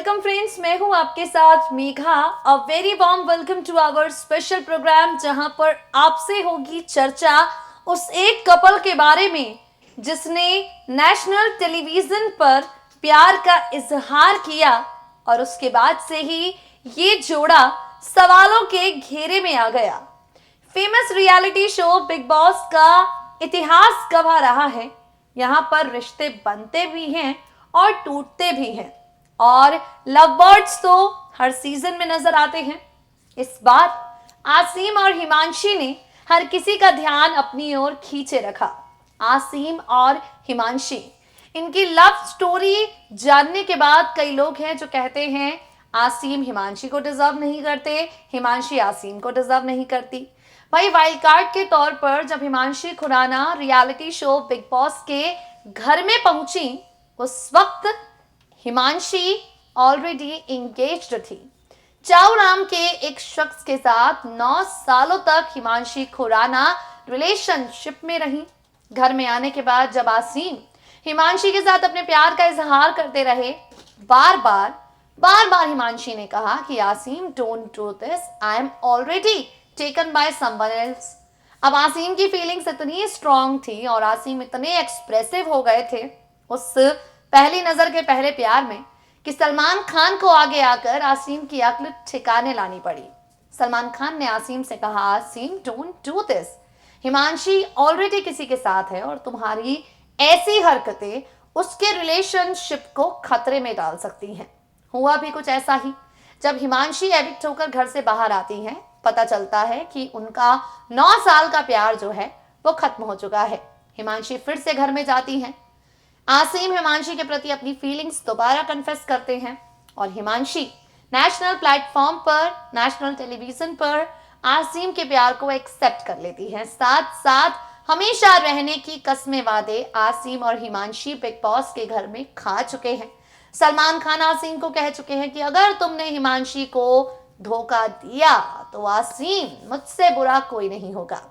Welcome friends, मैं हूं आपके साथ Megha. A very warm welcome to our special programme, जहां पर आपसे होगी चर्चा उस एक कपल के बारे में जिसने नेशनल टेलीविजन पर प्यार का इजहार किया और उसके बाद से ही ये जोड़ा सवालों के घेरे में आ गया। Famous reality show Bigg boss का इतिहास गवाह रहा है। यहाँ पर रिश्ते बनते भी हैं और टूटते भी हैं, और लव बर्ड्स तो हर सीजन में नजर आते हैं। इस बार आसिम और हिमांशी ने हर किसी का ध्यान अपनी ओर खींचे रखा। आसिम और हिमांशी, इनकी लव स्टोरी जानने के बाद कई लोग हैं जो कहते हैं आसिम हिमांशी को डिजर्व नहीं करते, हिमांशी आसिम को डिजर्व नहीं करती। भाई, वाइल्ड कार्ड के तौर पर जब Himanshi Khurana reality show Bigg Boss के घर में पहुंची, उस वक्त हिमांशी ऑलरेडी एंगेज्ड थी। चाउ नाम के एक शख्स के साथ 9 सालों तक हिमांशी खुराना रिलेशनशिप में रही। घर में आने के बाद जब आसिम हिमांशी के साथ अपने प्यार का इजहार करते रहे, बार बार हिमांशी ने कहा कि Asim don't do this, I am already taken by someone else. अब आसिम की फीलिंग्स इतनी स्ट्रांग थी और आसिम इतने एक्सप्रेसिव हो गए थे उस पहली नजर के पहले प्यार में कि सलमान खान को आगे आकर आसिम की अक्ल ठिकाने लानी पड़ी। सलमान खान ने आसिम से कहा, Asim don't do this, Himanshi already किसी के साथ है और तुम्हारी ऐसी हरकतें उसके रिलेशनशिप को खतरे में डाल सकती हैं। हुआ भी कुछ ऐसा ही। जब हिमांशी एविक्ट होकर घर से बाहर आती हैं, पता चलता है कि उनका 9 साल का प्यार जो है वो खत्म हो चुका है। हिमांशी फिर से घर में जाती हैं। आसिम हिमांशी के प्रति अपनी फीलिंग्स दोबारा कन्फेस करते हैं और हिमांशी नेशनल प्लेटफॉर्म पर, नेशनल टेलीविजन पर आसिम के प्यार को एक्सेप्ट कर लेती है। साथ साथ हमेशा रहने की कस्में वादे आसिम और हिमांशी बिग बॉस के घर में खा चुके हैं। सलमान खान आसिम को कह चुके हैं कि अगर तुमने हिमांशी को धोखा दिया तो आसिम, मुझसे बुरा कोई नहीं होगा।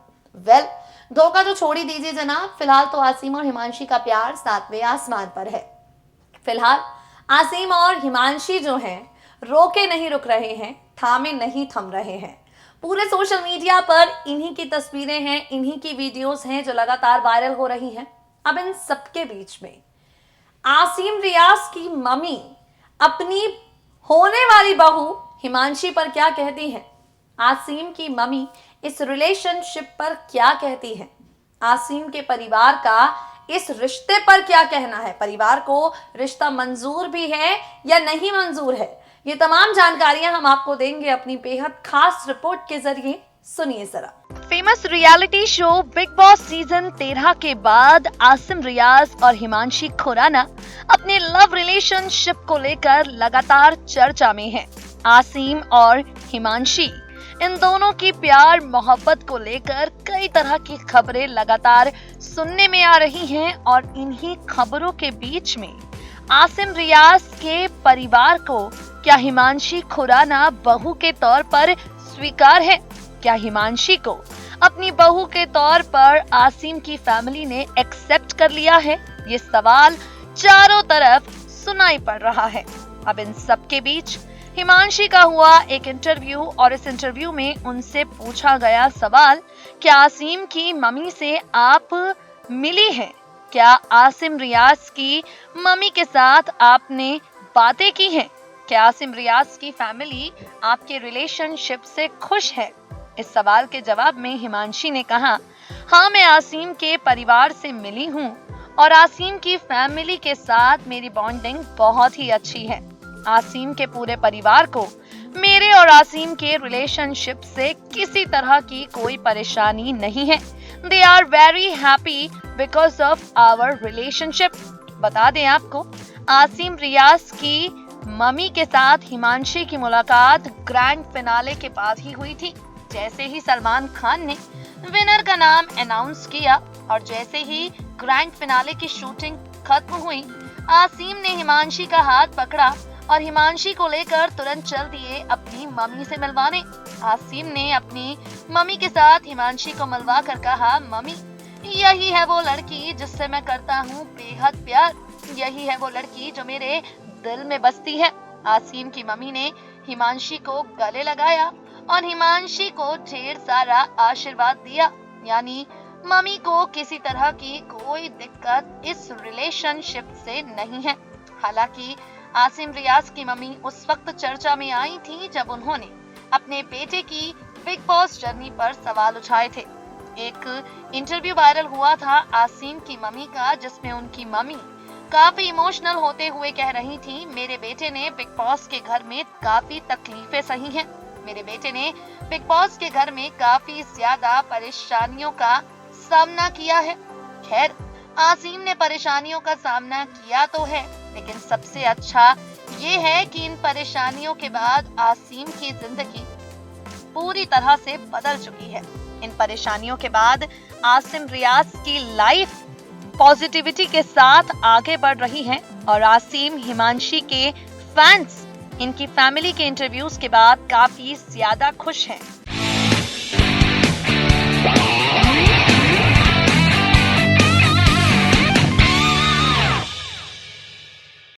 वेल, धोखा तो छोड़ ही दीजिए जनाब, फिलहाल तो आसिम और हिमांशी का प्यार 7वें आसमान पर है। फिलहाल आसिम और हिमांशी जो हैं, रोके नहीं रुक रहे हैं, थामे नहीं थम रहे हैं। पूरे सोशल मीडिया पर इन्हीं की तस्वीरें हैं, इन्हीं की वीडियोस हैं जो लगातार वायरल हो रही हैं। अब इन सबके बीच में आसिम रियाज की मम्मी अपनी होने वाली बहू हिमांशी पर क्या कहती हैं? आसिम की मम्मी इस रिलेशनशिप पर क्या कहती हैं? आसिम के परिवार का इस रिश्ते पर क्या कहना है? परिवार को रिश्ता मंजूर भी है या नहीं मंजूर है? ये तमाम जानकारियां हम आपको देंगे अपनी बेहद खास रिपोर्ट के जरिए। सुनिए जरा। Famous reality show Bigg boss season 13 के बाद आसिम रियाज और हिमांशी खुराना अपने लव रिलेशनशिप को लेकर लगातार चर्चा में हैं। आसिम और हिमांशी, इन दोनों की प्यार मोहब्बत को लेकर कई तरह की खबरें लगातार सुनने में आ रही हैं और इन्हीं खबरों के बीच में आसिम रियाज के परिवार को क्या हिमांशी खुराना बहू के तौर पर स्वीकार है? क्या हिमांशी को अपनी बहू के तौर पर आसिम की फैमिली ने एक्सेप्ट कर लिया है? ये सवाल चारों तरफ सुनाई पड़ रहा है। अब इन सब के बीच हिमांशी का हुआ एक इंटरव्यू और इस इंटरव्यू में उनसे पूछा गया सवाल, क्या आसिम की मम्मी से आप मिली हैं? क्या आसिम रियाज की मम्मी के साथ आपने बातें की हैं? क्या आसिम रियाज की फैमिली आपके रिलेशनशिप से खुश है? इस सवाल के जवाब में हिमांशी ने कहा, हाँ, मैं आसिम के परिवार से मिली हूँ और आसिम की फैमिली के साथ मेरी बॉन्डिंग बहुत ही अच्छी है। आसिम के पूरे परिवार को मेरे और आसिम के रिलेशनशिप से किसी तरह की कोई परेशानी नहीं है। They are very happy because of our relationship. बता दें आपको, आसिम रियाज की मम्मी के साथ हिमांशी की मुलाकात ग्रैंड फिनाले के बाद ही हुई थी। जैसे ही सलमान खान ने विनर का नाम अनाउंस किया और जैसे ही ग्रैंड फिनाले की शूटिंग खत्म हुई, आसिम ने हिमांशी का हाथ पकड़ा और हिमांशी को लेकर तुरंत चल दिए अपनी मम्मी से मिलवाने। आसिम ने अपनी मम्मी के साथ हिमांशी को मिलवा कर कहा, मम्मी, यही है वो लड़की जिससे मैं करता हूँ बेहद प्यार, यही है वो लड़की जो मेरे दिल में बसती है। आसिम की मम्मी ने हिमांशी को गले लगाया और हिमांशी को ढेर सारा आशीर्वाद दिया। यानी मम्मी को किसी तरह की कोई दिक्कत इस रिलेशनशिप से नहीं है। हालांकि आसिम रियाज की मम्मी उस वक्त चर्चा में आई थी जब उन्होंने अपने बेटे की बिग बॉस जर्नी पर सवाल उठाए थे। एक इंटरव्यू वायरल हुआ था आसिम की मम्मी का, जिसमें उनकी मम्मी काफी इमोशनल होते हुए कह रही थी, मेरे बेटे ने बिग बॉस के घर में काफी तकलीफें सही हैं। मेरे बेटे ने बिग बॉस के घर में काफी ज्यादा परेशानियों का सामना किया है। खैर, आसिम ने परेशानियों का सामना किया तो है, लेकिन सबसे अच्छा ये है कि इन परेशानियों के बाद आसिम की जिंदगी पूरी तरह से बदल चुकी है। इन परेशानियों के बाद आसिम रियाज की लाइफ पॉजिटिविटी के साथ आगे बढ़ रही है और आसिम हिमांशी के फैंस इनकी फैमिली के इंटरव्यूज के बाद काफी ज्यादा खुश हैं।